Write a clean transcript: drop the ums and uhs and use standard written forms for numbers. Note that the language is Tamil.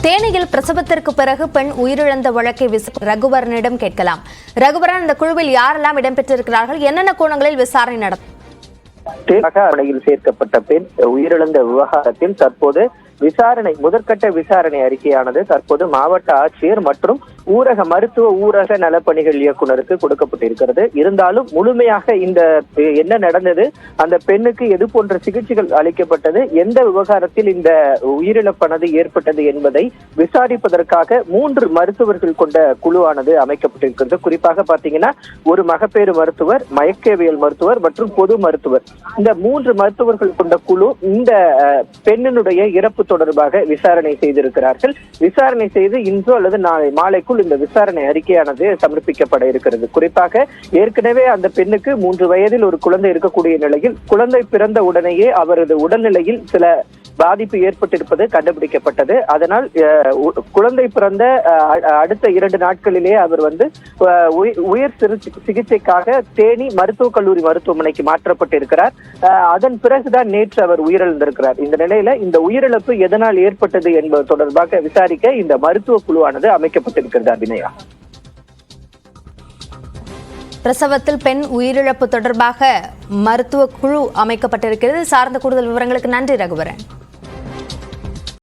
தேனியில் பிரசவத்திற்கு பிறகு பெண் உயிரிழந்த வழக்கை ரகுவரனிடம் கேட்கலாம். ரகுவரன், இந்த குழுவில் யாரெல்லாம் இடம்பெற்றிருக்கிறார்கள், என்னென்ன கோணங்களில் விசாரணை நடத்தும்? சேர்க்கப்பட்ட பெண் உயிரிழந்த விவகாரத்தில் தற்போது முதற்கட்ட விசாரணை அறிக்கையானது தற்போது மாவட்ட ஆட்சியர் மற்றும் ஊரக நலப்பணிகள் இயக்குநருக்கு கொடுக்கப்பட்டிருக்கிறது. இருந்தாலும் முழுமையாக இந்த என்ன நடந்தது, அந்த பெண்ணுக்கு எது போன்ற சிகிச்சைகள் அளிக்கப்பட்டது, எந்த விவகாரத்தில் இந்த உயிரிழப்பானது ஏற்பட்டது என்பதை விசாரிப்பதற்காக 3 மருத்துவர்கள் கொண்ட குழுவானது அமைக்கப்பட்டிருக்கிறது. குறிப்பாக பாத்தீங்கன்னா ஒரு மகப்பேறு மருத்துவர், மயக்கவியல் மருத்துவர் மற்றும் பொது மருத்துவர், இந்த 3 மருத்துவர்கள் கொண்ட குழு இந்த பெண்ணினுடைய இறப்பு தொடர்பாக விசாரணை செய்திருக்கிறார்கள். விசாரணை செய்து இன்று அல்லது நாளை மாலைக்குள் இந்த விசாரணை அறிக்கையானது சமர்ப்பிக்கப்பட இருக்கிறது. குறிப்பாக ஏற்கனவே அந்த பெண்ணுக்கு 3 வயதில் ஒரு குழந்தை இருக்கக்கூடிய நிலையில் குழந்தை பிறந்த உடனேயே அவரது உடல்நிலையில் சில பாதிப்பு ஏற்பட்டிருப்பது கண்டுபிடிக்கப்பட்டது. அதனால் குழந்தை பிறந்த அடுத்த 2 நாட்களிலே அவர் உயர் சிகிச்சைக்காக தேனி மருத்துவக் கல்லூரி மருத்துவமனைக்கு மாற்றப்பட்டிருக்கிறார். அதன் பிறகுதான் நேற்று அவர் உயிரிழந்திருக்கிறார். இந்த நிலையில இந்த உயிரிழப்பு எதனால் ஏற்பட்டது என்பது தொடர்பாக விசாரிக்க இந்த மருத்துவ குழுவானது அமைக்கப்பட்டிருக்கிறது. அபிநயா, பிரசவத்தில் பெண் உயிரிழப்பு தொடர்பாக மருத்துவ குழு அமைக்கப்பட்டிருக்கிறது. சார்ந்த கூடுதல் விவரங்களுக்கு நன்றி ரகுவரன்.